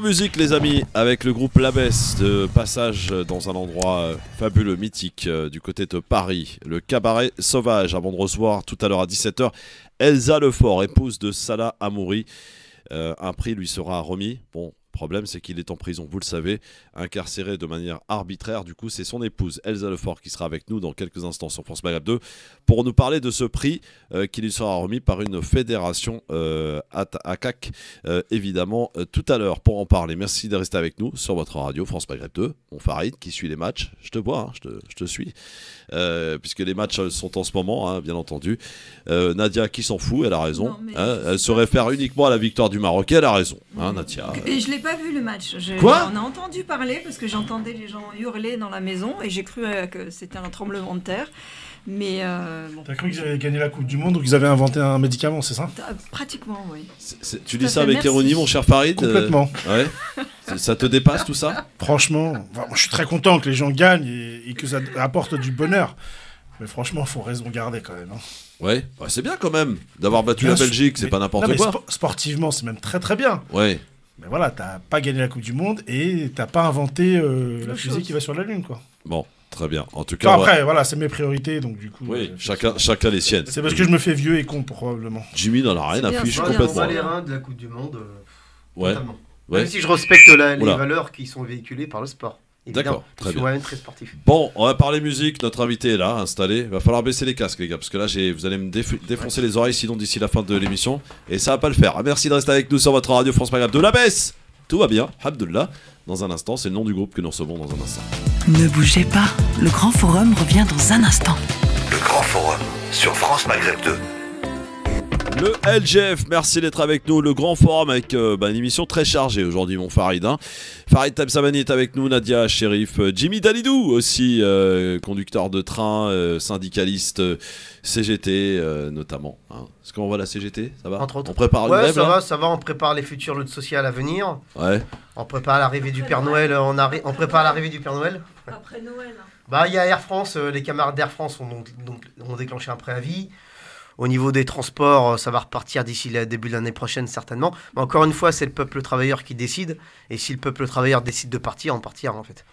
musique les amis, avec le groupe L'Abbesse, de passage dans un endroit fabuleux, mythique, du côté de Paris, le Cabaret Sauvage, avant de recevoir tout à l'heure à 17h Elsa Lefort, épouse de Salah Hamouri. Un prix lui sera remis. Bon, le problème c'est qu'il est en prison, vous le savez, incarcéré de manière arbitraire. Du coup c'est son épouse Elsa Lefort qui sera avec nous dans quelques instants sur France Maghreb 2 pour nous parler de ce prix qui lui sera remis par une fédération ACAC évidemment tout à l'heure. Pour en parler, merci de rester avec nous sur votre radio France Maghreb 2. Mon Farid qui suit les matchs, je te vois, hein, je te suis, puisque les matchs sont en ce moment, hein, bien entendu. Nadia qui s'en fout, elle a raison, non, hein, elle se réfère uniquement à la victoire du Maroc, elle a raison, hein, Nadia. Et je l'ai pas vu le match. Quoi ? On a entendu parler parce que j'entendais les gens hurler dans la maison et j'ai cru que c'était un tremblement de terre. Mais bon. T'as cru qu'ils avaient gagné la Coupe du Monde ou qu'ils avaient inventé un médicament, c'est ça ? Pratiquement, oui. Tu dis ça avec ironie, mon cher Farid ? Complètement. Ouais. Ça te dépasse tout ça ? Franchement, je suis très content que les gens gagnent et que ça apporte du bonheur. Mais franchement, il faut raison garder quand même. Hein. Ouais, bah, c'est bien quand même d'avoir battu la Belgique, c'est pas n'importe quoi. Sportivement, c'est même très très bien. Ouais. Mais voilà, t'as pas gagné la Coupe du Monde et t'as pas inventé la fusée qui va sur la Lune, quoi. Bon, très bien. En tout cas, enfin, après, voilà, c'est mes priorités, donc du coup. Oui, chacun les siennes. C'est parce que je me fais vieux et con, probablement. Jimmy dans la reine affiche complètement. On les reins de la Coupe du Monde. Ouais. Totalement. Ouais. Même si je respecte les valeurs qui sont véhiculées par le sport. D'accord, très bien. Ouais, très sportif. Bon, on va parler musique. Notre invité est là, installé. Il va falloir baisser les casques, les gars, parce que là, vous allez me défoncer les oreilles, sinon d'ici la fin de l'émission, et ça va pas le faire. Merci de rester avec nous sur votre radio France Maghreb de L'Abbesse. Tout va bien, Abdullah. Dans un instant, c'est le nom du groupe que nous recevons dans un instant. Ne bougez pas, le Grand Forum revient dans un instant. Le Grand Forum sur France Maghreb 2. Le LGF, merci d'être avec nous. Le Grand Forum avec une émission très chargée aujourd'hui, mon Farid. Hein. Farid Tabsamani est avec nous, Nadia Chérif, Jimmy Dalidou aussi, conducteur de train, syndicaliste CGT notamment. Hein. Est-ce qu'on voit la CGT ? Ça va ? Entre autres. On prépare une grève, ça va, on prépare les futures luttes sociales à venir. Ouais. On prépare l'arrivée du Père Noël. On prépare l'arrivée du Père Noël. Après Noël. Bah, il y a Air France, les camarades d'Air France ont déclenché un préavis. Au niveau des transports, ça va repartir d'ici le début de l'année prochaine, certainement. Mais encore une fois, c'est le peuple travailleur qui décide. Et si le peuple travailleur décide de partir, on partira, en fait.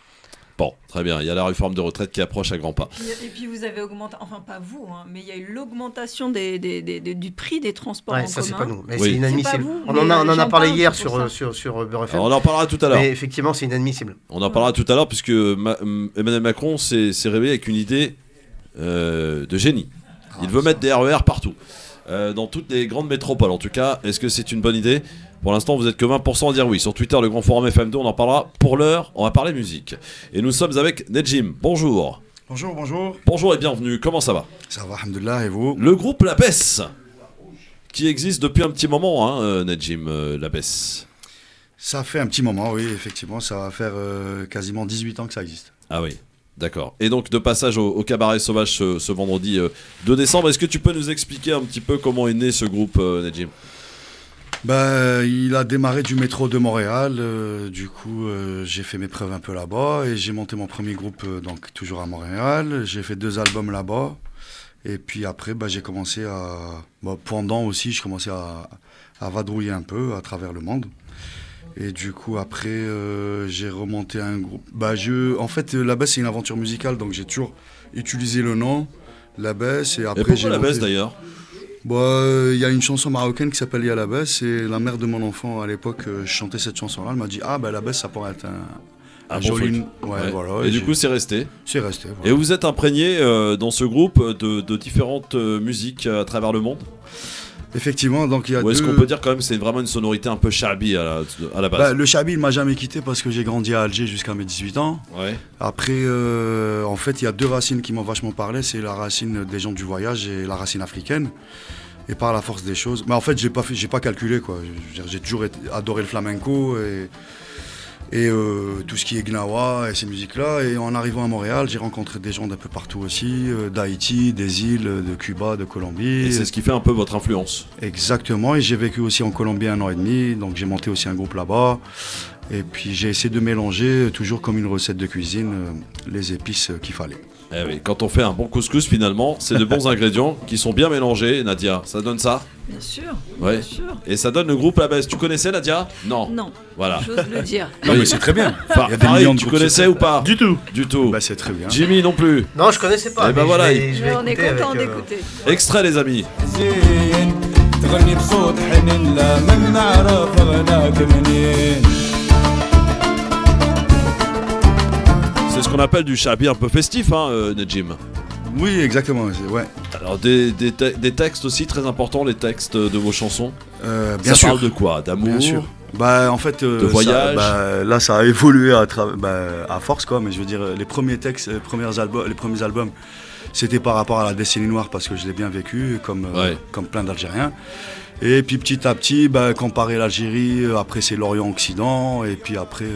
Bon, très bien. Il y a la réforme de retraite qui approche à grands pas. Et puis vous avez augmenté, enfin pas vous, hein, mais il y a eu l'augmentation du prix des transports en commun. Ça, c'est pas nous. Mais oui. c'est inadmissible. Vous, on en a parlé hier sur Beurre FM. On en parlera tout à l'heure. Mais effectivement, c'est inadmissible. On en parlera tout à l'heure, puisque Emmanuel Macron s'est réveillé avec une idée de génie. Il veut mettre des RER partout. Dans toutes les grandes métropoles en tout cas. Est-ce que c'est une bonne idée ? Pour l'instant vous êtes que 20% à dire oui. Sur Twitter, le Grand Forum FM2, on en parlera. Pour l'heure, on va parler musique. Et nous sommes avec Nedjim. Bonjour. Bonjour, bonjour. Bonjour et bienvenue, comment ça va ? Ça va, alhamdoulilah, et vous ? Le groupe L'Abbesse, qui existe depuis un petit moment, hein, Nedjim, L'Abbesse. Ça fait un petit moment, oui, effectivement. Ça va faire quasiment 18 ans que ça existe. Ah oui. D'accord. Et donc de passage au Cabaret Sauvage ce vendredi 2 décembre, est-ce que tu peux nous expliquer un petit peu comment est né ce groupe, Nedjim ? Il a démarré du métro de Montréal, du coup j'ai fait mes preuves un peu là-bas et j'ai monté mon premier groupe donc toujours à Montréal. J'ai fait 2 albums là-bas et puis après j'ai commencé à... pendant aussi je commençais à vadrouiller un peu à travers le monde. Et du coup, après, j'ai remonté un groupe. En fait, L'Abbesse, c'est une aventure musicale, donc j'ai toujours utilisé le nom, L'Abbesse. Et après, et pourquoi L'Abbesse d'ailleurs ? Il y a une chanson marocaine qui s'appelle Ya L'Abbesse, et la mère de mon enfant, à l'époque, je chantais cette chanson-là. Elle m'a dit L'Abbesse, ça pourrait être un joli. Ouais. Voilà, et du coup, c'est resté. C'est resté. Voilà. Et vous êtes imprégné dans ce groupe de différentes musiques à travers le monde ? Effectivement, donc il y a Ou est-ce qu'on peut dire quand même que c'est vraiment une sonorité un peu chabi à la base ? Le chabi, il m'a jamais quitté parce que j'ai grandi à Alger jusqu'à mes 18 ans. Ouais. Après, en fait, il y a 2 racines qui m'ont vachement parlé. C'est la racine des gens du voyage et la racine africaine. Et par la force des choses... Mais en fait, j'ai pas calculé, quoi. J'ai toujours adoré le flamenco et tout ce qui est gnawa et ces musiques-là. Et en arrivant à Montréal, j'ai rencontré des gens d'un peu partout aussi, d'Haïti, des îles, de Cuba, de Colombie. Et c'est ce qui fait un peu votre influence. Exactement, et j'ai vécu aussi en Colombie 1 an et demi, donc j'ai monté aussi un groupe là-bas. Et puis j'ai essayé de mélanger, toujours comme une recette de cuisine, les épices qu'il fallait. Eh oui, quand on fait un bon couscous, finalement, c'est de bons ingrédients qui sont bien mélangés. Nadia, ça donne ça? Bien sûr. Ouais. Bien sûr. Et ça donne le groupe La Baisse. Tu connaissais, Nadia? Non. Non. Voilà. J'ose le dire. Non, mais c'est très bien. Enfin, Il y a des pareil, millions de tu groupes connaissais secrets. ou pas? Du tout. Du tout. Bah, c'est très bien. Jimmy non plus. Non, je connaissais pas. Eh ben mais voilà, je vais On est écouter content avec, d'écouter. Extrait, les amis. زين تغني بصوت حنين لا من نعرف غناك منين. C'est ce qu'on appelle du chabi un peu festif, hein, Nejim. Oui, exactement. Ouais. Alors, des textes aussi très importants, les textes de vos chansons. Bien ça sûr. parle de quoi? D'amour? Bien sûr. Bah, en fait, De voyage. là, ça a évolué à force, quoi. Mais je veux dire, les premiers textes, les premiers albums, c'était par rapport à la décennie noire parce que je l'ai bien vécu, comme plein d'Algériens. Et puis petit à petit, comparer l'Algérie, après c'est l'Orient-Occident, et puis après,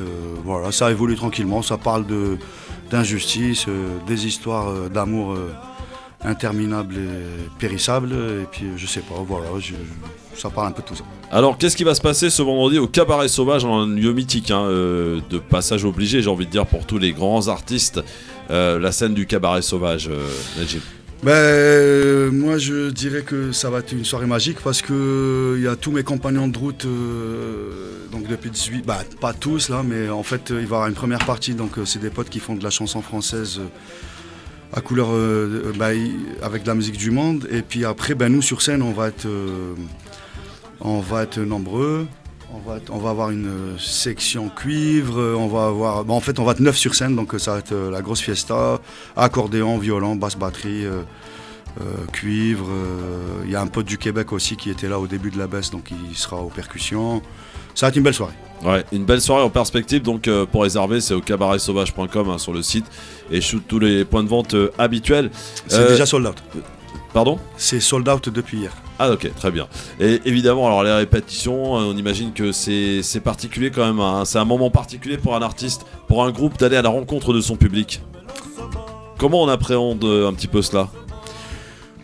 voilà, ça évolue tranquillement. Ça parle d'injustice, des histoires d'amour interminables et périssables, et puis je sais pas, voilà, ça parle un peu de tout ça. Alors, qu'est-ce qui va se passer ce vendredi au Cabaret Sauvage, un lieu mythique, hein, de passage obligé, j'ai envie de dire, pour tous les grands artistes, la scène du Cabaret Sauvage, Najib? Moi je dirais que ça va être une soirée magique parce que il y a tous mes compagnons de route donc depuis 18, pas tous là, mais en fait il va y avoir une première partie, donc c'est des potes qui font de la chanson française à couleur avec de la musique du monde, et puis après nous sur scène on va être nombreux. On va avoir une section cuivre, on va avoir... en fait, on va être 9 sur scène, donc ça va être la grosse fiesta, accordéon, violon, basse batterie, cuivre. Il y a un pote du Québec aussi qui était là au début de la baisse, donc il sera aux percussions. Ça va être une belle soirée. Ouais, une belle soirée en perspective, donc pour réserver, c'est au cabaretsauvage.com, hein, sur le site, et sur tous les points de vente habituels. C'est déjà sold out. Pardon? C'est sold out depuis hier. Ah ok, très bien. Et évidemment, alors les répétitions, on imagine que c'est particulier quand même, hein. C'est un moment particulier pour un artiste, pour un groupe, d'aller à la rencontre de son public. Comment on appréhende un petit peu cela?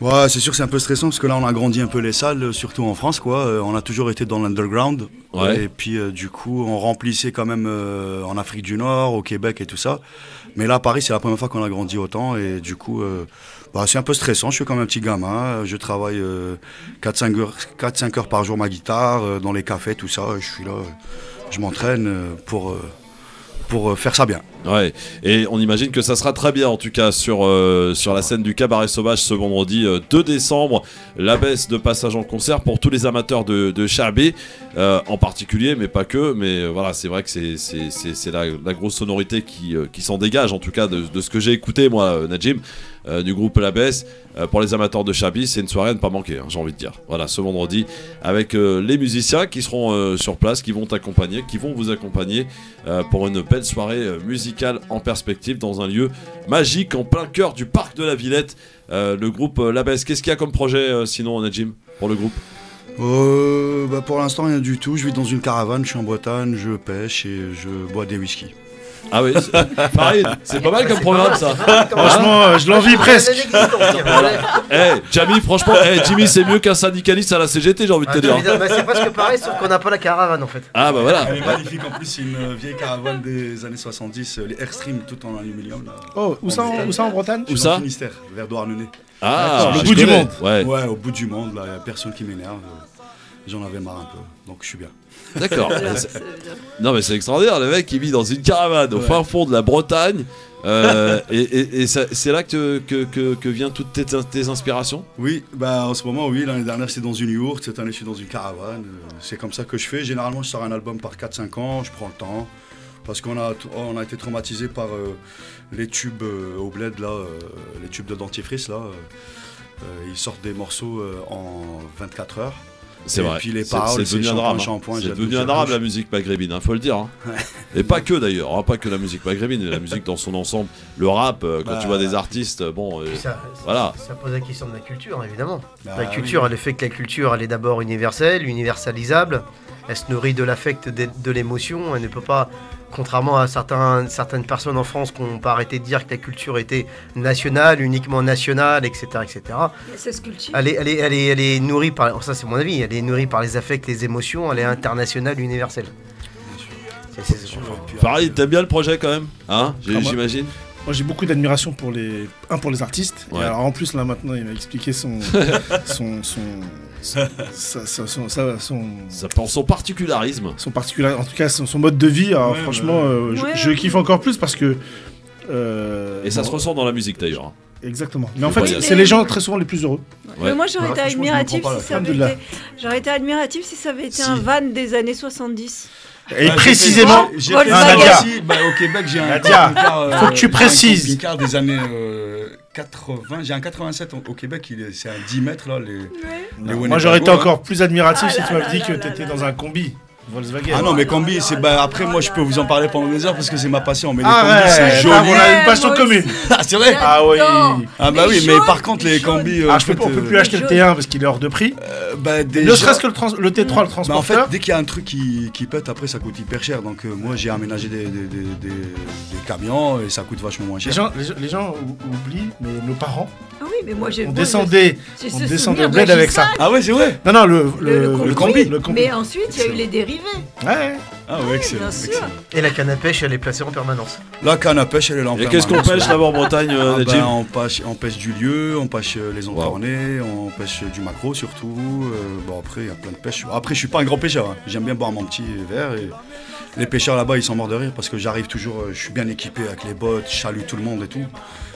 Ouais, c'est sûr que c'est un peu stressant parce que là on a grandi un peu les salles, surtout en France, quoi. On a toujours été dans l'underground. Ouais. Et puis du coup on remplissait quand même en Afrique du Nord, au Québec et tout ça. Mais là à Paris c'est la première fois qu'on a grandi autant, et du coup c'est un peu stressant. Je suis comme un petit gamin, je travaille 4-5 heures par jour ma guitare, dans les cafés, tout ça. Je suis là, je m'entraîne pour faire ça bien. Ouais, et on imagine que ça sera très bien en tout cas sur la scène du Cabaret Sauvage ce vendredi 2 décembre. La baisse de passage en concert pour tous les amateurs de Chabé en particulier, mais pas que. Mais voilà, c'est vrai que c'est la grosse sonorité qui s'en dégage, en tout cas de ce que j'ai écouté moi, Najim, du groupe La Baisse. Pour les amateurs de Chablis, c'est une soirée à ne pas manquer, hein, j'ai envie de dire. Voilà, ce vendredi, avec les musiciens qui seront sur place, qui vont vous accompagner pour une belle soirée musicale en perspective dans un lieu magique en plein cœur du parc de la Villette. Le groupe La Baisse, qu'est-ce qu'il y a comme projet sinon, Najim, pour le groupe? Pour l'instant rien du tout. Je vis dans une caravane, je suis en Bretagne, je pêche et je bois des whisky. Ah oui, pareil, c'est pas mal comme programme ça. Franchement, je l'envie presque. Jimmy, franchement, Jimmy, c'est mieux qu'un syndicaliste à la CGT, j'ai envie de te dire. C'est presque pareil, sauf qu'on n'a pas la caravane en fait. Ah bah voilà. Elle est magnifique en plus, c'est une vieille caravane des années 70, les Airstream tout en aluminium. Là. Oh, où ça en Bretagne? Où ça? Au Finistère, vers Douarnenez. Ah, Au je bout du connais. monde. Ouais. Ouais, au bout du monde, là, il n'y a personne qui m'énerve. J'en avais marre un peu, donc je suis bien. D'accord. Non mais c'est extraordinaire, le mec il vit dans une caravane au fin fond de la Bretagne, et c'est là que viennent toutes tes inspirations? Oui, en ce moment, oui, l'année dernière c'était dans une yourte, cette année je suis dans une caravane. C'est comme ça que je fais. Généralement je sors un album par 4-5 ans, je prends le temps. Parce qu'on a été traumatisé par les tubes au bled, là, les tubes de dentifrice, là. Ils sortent des morceaux en 24 heures. C'est et vrai. Puis les paroles, c'est devenu un drame. C'est devenu un drame la musique maghrébine, faut le dire. Hein. Et pas que d'ailleurs, hein, pas que la musique maghrébine, la musique dans son ensemble. Le rap, quand tu vois des artistes, voilà. Ça pose la question de la culture, évidemment. La culture, elle fait que la culture, elle est d'abord universelle, universalisable. Elle se nourrit de l'affect, de l'émotion. Elle ne peut pas, contrairement à certaines personnes en France qui n'ont pas arrêté de dire que la culture était nationale, uniquement nationale, etc. etc. C'est ce culture. Elle est nourrie par, ça c'est mon avis, elle est nourrie par les affects, les émotions, elle est internationale, universelle. Farid, t'aimes bien le projet quand même, hein? J'imagine. Moi j'ai beaucoup d'admiration pour les artistes. Ouais. Et alors en plus là maintenant il m'a expliqué son particularisme. Son particulier, en tout cas son mode de vie. Alors franchement je kiffe encore plus parce que et ça se ressent dans la musique d'ailleurs. Exactement. Mais en fait c'est les gens très souvent les plus heureux. Ouais. Mais moi j'aurais été admiratif si ça avait été un van des années 70. Et précisément, j'ai fait ça aussi. Au Québec, j'ai un camping-car. Faut que tu précises. Un camping-car des années 80. J'ai un 87 au Québec. C'est à 10 mètres là. Moi, j'aurais été encore plus admiratif si tu m'avais dit que tu étais dans un combi. Volkswagen. Ah non, mais combi, c'est après moi je peux vous en parler pendant des heures parce que c'est ma passion. Mais les combis, c'est joli. On a une passion commune. Ah, c'est vrai? Ah oui. Ah bah oui, mais par contre les combis. On peut plus acheter le T1 parce qu'il est hors de prix. Ne serait-ce que le T3, le transporteur. En fait, dès qu'il y a un truc qui pète, après ça coûte hyper cher. Donc moi j'ai aménagé des camions et ça coûte vachement moins cher. Les gens oublient, mais nos parents. Ah oui, mais moi j'ai. On descendait au bled avec ça. Ah ouais, c'est vrai. Non, le combi. Mais ensuite il y a eu les dérivés. Ouais. Ah ouais, excellent. Et la canne à pêche, elle est placée en permanence. La canne à pêche, elle est là en permanence. Et qu'est-ce qu'on pêche là-bas en Bretagne, Najib? On pêche du lieu, on pêche les encornés, on pêche du maquereau surtout. Bon après, il y a plein de pêches. Après, je suis pas un grand pêcheur. Hein. J'aime bien boire mon petit verre. Et les pêcheurs là-bas, ils sont morts de rire parce que j'arrive toujours, je suis bien équipé avec les bottes, je salue tout le monde et tout.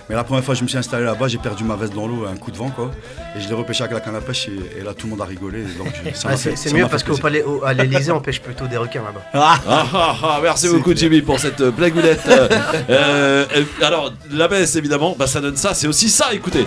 Mais la première fois que je me suis installé là-bas, j'ai perdu ma veste dans l'eau, un coup de vent quoi. Et je l'ai repêché avec la canne à pêche et là tout le monde a rigolé. C'est mieux parce qu'à l'Elysée, on pêche plutôt des requins là-bas. Merci beaucoup Jimmy pour cette blagounette. Alors, la baisse évidemment, ça donne ça, c'est aussi ça, écoutez.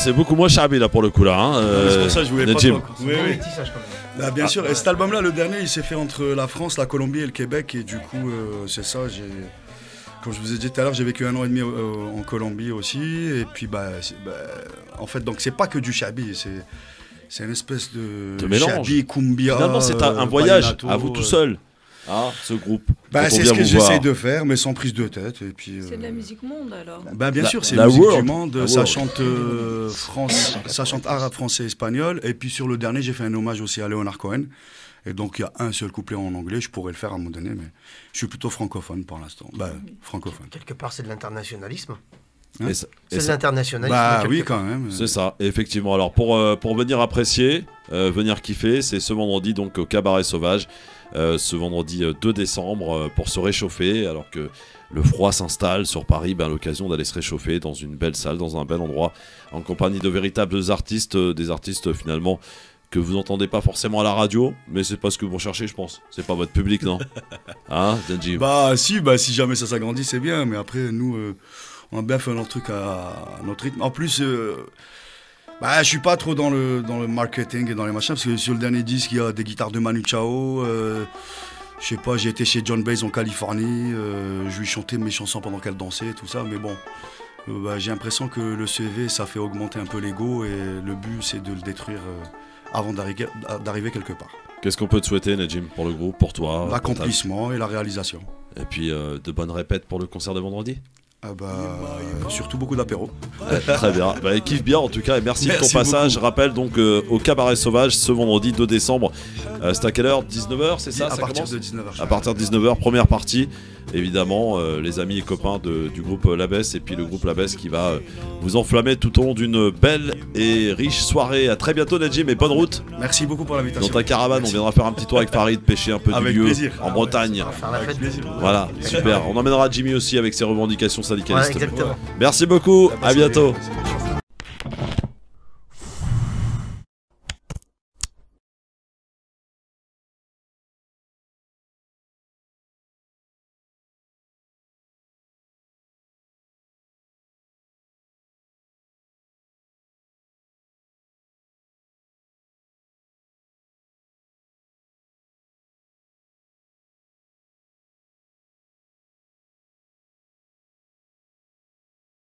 C'est beaucoup moins charmé là pour le coup là. Hein, c'est pour ça que je voulais Najib. pas. Oui. Bien sûr. Et cet album-là, le dernier, il s'est fait entre la France, la Colombie et le Québec. Et du coup, c'est ça. Comme je vous ai dit tout à l'heure, j'ai vécu 1 an et demi en Colombie aussi. Et puis, en fait, donc c'est pas que du chabi. C'est une espèce de mélange. Chabi, cumbia. Finalement, c'est un voyage à vous tout seul. Ce groupe. C'est ce que j'essaye de faire, mais sans prise de tête. Et puis, c'est de la musique monde alors. Bien sûr, c'est la musique du monde. Ça chante ça chante arabe, français, espagnol. Et puis sur le dernier, j'ai fait un hommage aussi à Leonard Cohen. Et donc il y a un seul couplet en anglais. Je pourrais le faire à un moment donné, mais je suis plutôt francophone pour l'instant. Francophone. Quelque part, c'est de l'internationalisme. C'est de l'internationalisme. Oui, quand même. C'est ça, effectivement. Alors pour venir apprécier, venir kiffer, c'est ce vendredi donc au Cabaret Sauvage. Ce vendredi 2 décembre pour se réchauffer alors que le froid s'installe sur Paris, l'occasion d'aller se réchauffer dans une belle salle, dans un bel endroit en compagnie de véritables artistes, des artistes finalement que vous n'entendez pas forcément à la radio, mais c'est pas ce que vous recherchez, je pense. C'est pas votre public, non? Hein, Najib? Si jamais ça s'agrandit, c'est bien, mais après nous on a bien fait notre truc à notre rythme. En plus je suis pas trop dans le marketing et dans les machins, parce que sur le dernier disque, il y a des guitares de Manu Chao. Je sais pas, j'ai été chez John Baez en Californie. Je lui chantais mes chansons pendant qu'elle dansait et tout ça. Mais bon, j'ai l'impression que le CV, ça fait augmenter un peu l'ego. Et le but, c'est de le détruire avant d'arriver quelque part. Qu'est-ce qu'on peut te souhaiter, Najim, pour le groupe, pour toi? L'accomplissement et la réalisation. Et puis, de bonnes répètes pour le concert de vendredi? Surtout beaucoup d'apéros. Très bien, kiffe bien en tout cas et merci de ton passage. Je rappelle donc au Cabaret Sauvage ce vendredi 2 décembre. C'est à quelle heure? 19h, c'est ça? À partir de 19h. À partir de 19h, première partie. Évidemment, les amis et copains du groupe La Baisse et puis le groupe La Baisse qui va vous enflammer tout au long d'une belle et riche soirée. À très bientôt Najim et bonne route. Merci beaucoup pour l'invitation. Dans ta caravane, on viendra faire un petit tour avec Farid, pêcher un peu du lieu en Bretagne. Avec plaisir. Voilà, super. On emmènera Jimmy aussi avec ses revendications syndicalistes. Exactement. Merci beaucoup, à bientôt.